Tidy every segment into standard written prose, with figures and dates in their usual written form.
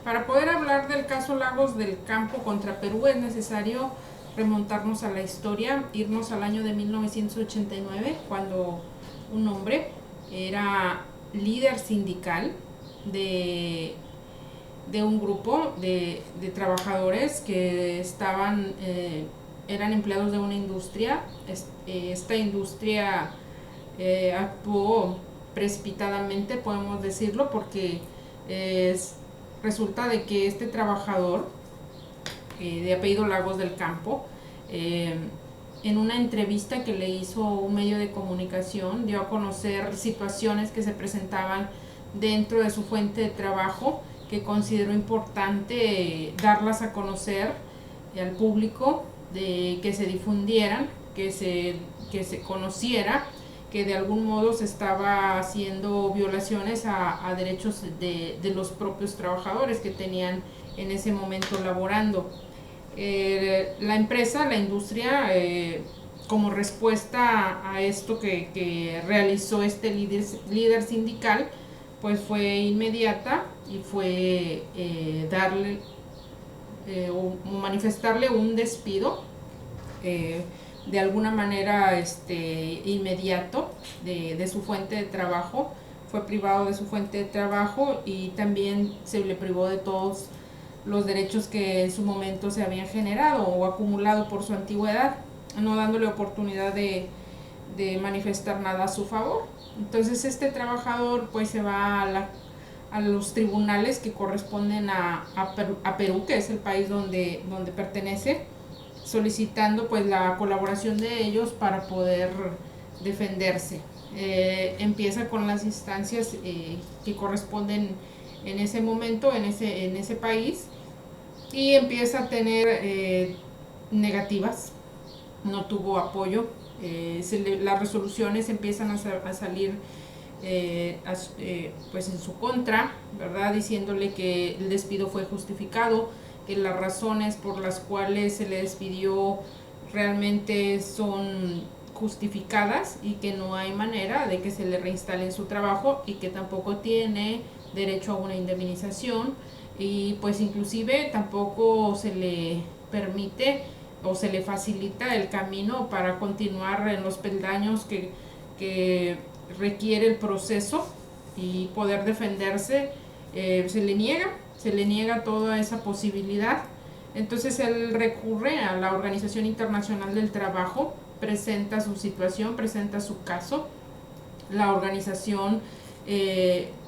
Para poder hablar del caso Lagos del Campo contra Perú es necesario remontarnos a la historia, irnos al año de 1989, cuando un hombre era líder sindical de un grupo de trabajadores que eran empleados de una industria. Esta industria actuó precipitadamente, podemos decirlo, porque resulta de que este trabajador de apellido Lagos del Campo, en una entrevista que le hizo un medio de comunicación, dio a conocer situaciones que se presentaban dentro de su fuente de trabajo, que consideró importante darlas a conocer al público, de que se difundieran, que se conociera que de algún modo se estaba haciendo violaciones a derechos de los propios trabajadores que tenían en ese momento laborando. La empresa, la industria, como respuesta a esto que realizó este líder sindical, pues fue inmediata y fue darle o manifestarle un despido de alguna manera inmediato de su fuente de trabajo. Fue privado de su fuente de trabajo y también se le privó de todos los derechos que en su momento se habían generado o acumulado por su antigüedad, no dándole oportunidad de manifestar nada a su favor. Entonces este trabajador pues se va a los tribunales que corresponden a Perú, que es el país donde pertenece, solicitando pues la colaboración de ellos para poder defenderse. Empieza con las instancias que corresponden en ese momento, en ese país, y empieza a tener negativas, no tuvo apoyo. Las resoluciones empiezan a salir pues en su contra, ¿verdad? Diciéndole que el despido fue justificado, que las razones por las cuales se le despidió realmente son justificadas y que no hay manera de que se le reinstale en su trabajo y que tampoco tiene derecho a una indemnización, y pues inclusive tampoco se le permite o se le facilita el camino para continuar en los peldaños que requiere el proceso y poder defenderse. Se le niega toda esa posibilidad. Entonces él recurre a la Organización Internacional del Trabajo, presenta su situación, presenta su caso. La organización,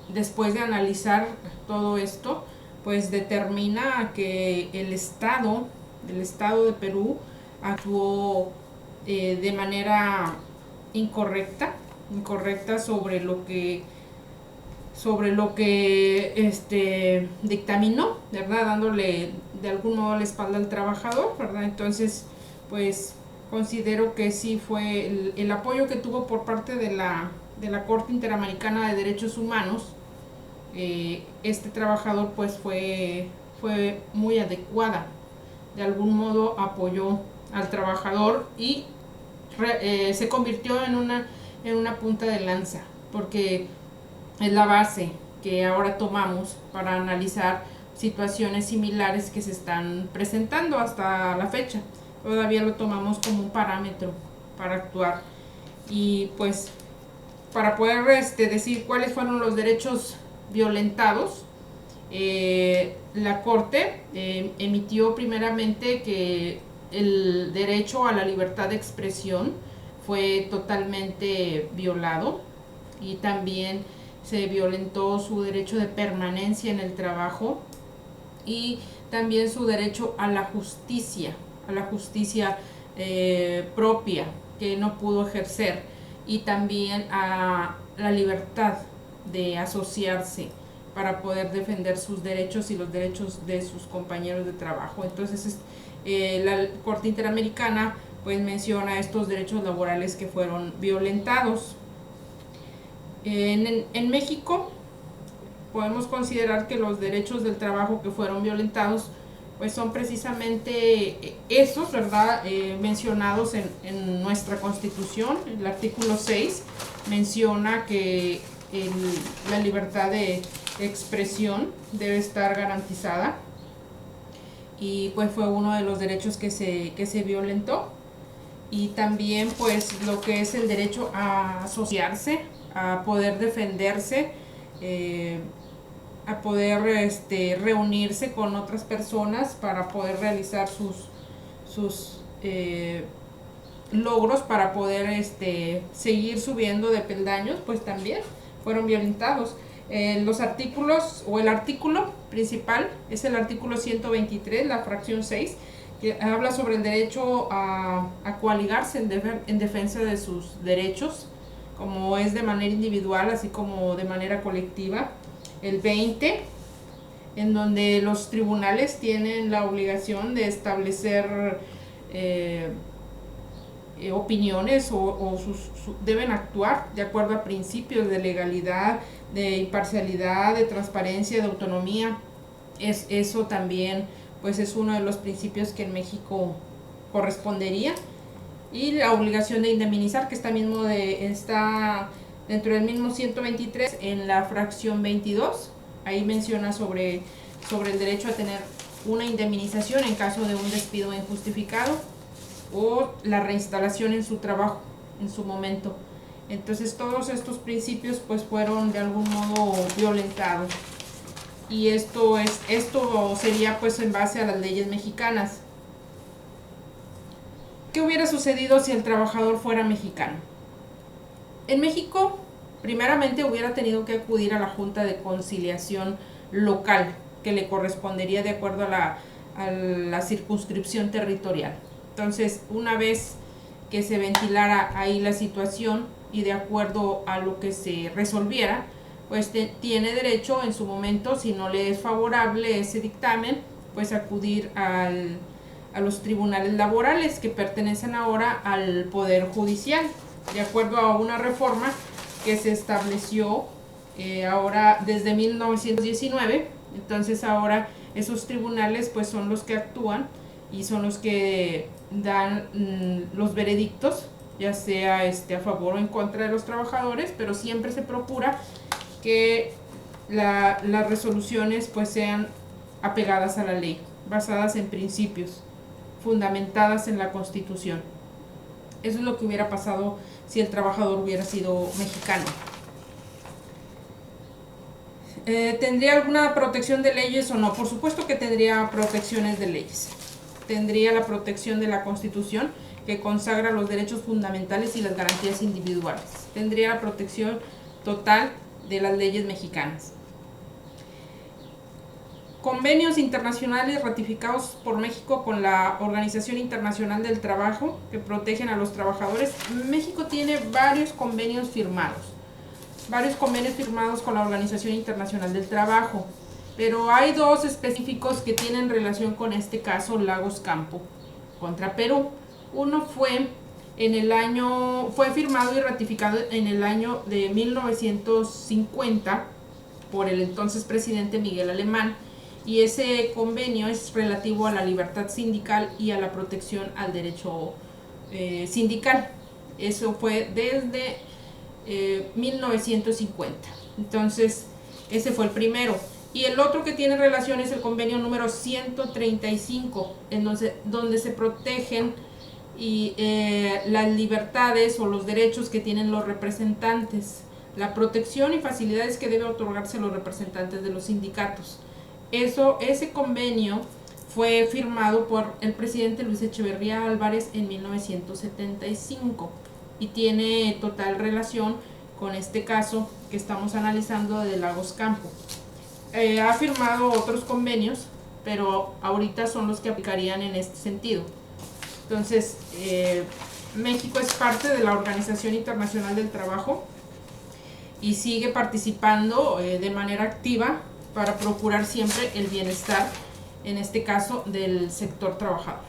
después de analizar todo esto, pues determina que el Estado de Perú actuó de manera incorrecta sobre lo que dictaminó, ¿verdad? Dándole de algún modo la espalda al trabajador, ¿verdad? Entonces, pues considero que sí fue el apoyo que tuvo por parte de la Corte Interamericana de Derechos Humanos. Este trabajador pues fue muy adecuada, de algún modo apoyó al trabajador y se convirtió en una punta de lanza, porque es la base que ahora tomamos para analizar situaciones similares que se están presentando hasta la fecha. Todavía lo tomamos como un parámetro para actuar, y pues para poder decir cuáles fueron los derechos violentados. La Corte emitió primeramente que el derecho a la libertad de expresión fue totalmente violado, y también se violentó su derecho de permanencia en el trabajo y también su derecho a la justicia propia, que no pudo ejercer, y también a la libertad de asociarse para poder defender sus derechos y los derechos de sus compañeros de trabajo. Entonces la Corte Interamericana pues menciona estos derechos laborales que fueron violentados. En México podemos considerar que los derechos del trabajo que fueron violentados pues son precisamente esos, ¿verdad? Mencionados en nuestra Constitución. El artículo 6 menciona que la libertad de expresión debe estar garantizada, y pues fue uno de los derechos que se violentó. Y también pues lo que es el derecho a asociarse, a poder defenderse, a poder reunirse con otras personas para poder realizar sus logros, para poder seguir subiendo de peldaños, pues también fueron violentados. Los artículos, o el artículo principal es el artículo 123, la fracción 6, que habla sobre el derecho a coaligarse en defensa de sus derechos, como es de manera individual así como de manera colectiva. El 20, en donde los tribunales tienen la obligación de establecer opiniones, o deben actuar de acuerdo a principios de legalidad, de imparcialidad, de transparencia, de autonomía. Eso también pues es uno de los principios que en México correspondería. Y la obligación de indemnizar, que está dentro del mismo 123, en la fracción 22, ahí menciona sobre el derecho a tener una indemnización en caso de un despido injustificado o la reinstalación en su trabajo en su momento. Entonces todos estos principios pues fueron de algún modo violentados, y esto sería pues en base a las leyes mexicanas. ¿Qué hubiera sucedido si el trabajador fuera mexicano? En México, primeramente hubiera tenido que acudir a la Junta de Conciliación local, que le correspondería de acuerdo a la circunscripción territorial. Entonces, una vez que se ventilara ahí la situación y de acuerdo a lo que se resolviera, pues tiene derecho en su momento, si no le es favorable ese dictamen, pues acudir a los tribunales laborales, que pertenecen ahora al Poder Judicial, de acuerdo a una reforma que se estableció ahora desde 1919. Entonces ahora esos tribunales pues son los que actúan y son los que dan los veredictos, ya sea a favor o en contra de los trabajadores, pero siempre se procura que las resoluciones pues sean apegadas a la ley, basadas en principios, fundamentadas en la Constitución. Eso es lo que hubiera pasado si el trabajador hubiera sido mexicano. ¿Tendría alguna protección de leyes o no? Por supuesto que tendría protecciones de leyes. Tendría la protección de la Constitución, que consagra los derechos fundamentales y las garantías individuales. Tendría la protección total de las leyes mexicanas. Convenios internacionales ratificados por México con la Organización Internacional del Trabajo, que protegen a los trabajadores. México tiene varios convenios firmados con la Organización Internacional del Trabajo, pero hay dos específicos que tienen relación con este caso, Lagos Campo contra Perú. Uno fue firmado y ratificado en el año de 1950 por el entonces presidente Miguel Alemán, y ese convenio es relativo a la libertad sindical y a la protección al derecho sindical. Eso fue desde 1950. Entonces ese fue el primero. Y el otro que tiene relación es el convenio número 135, en donde se protegen las libertades o los derechos que tienen los representantes, la protección y facilidades que debe otorgarse a los representantes de los sindicatos. Ese convenio fue firmado por el presidente Luis Echeverría Álvarez en 1975 y tiene total relación con este caso que estamos analizando de Lagos Campo. Ha firmado otros convenios, pero ahorita son los que aplicarían en este sentido. Entonces, México es parte de la Organización Internacional del Trabajo y sigue participando de manera activa para procurar siempre el bienestar, en este caso, del sector trabajador.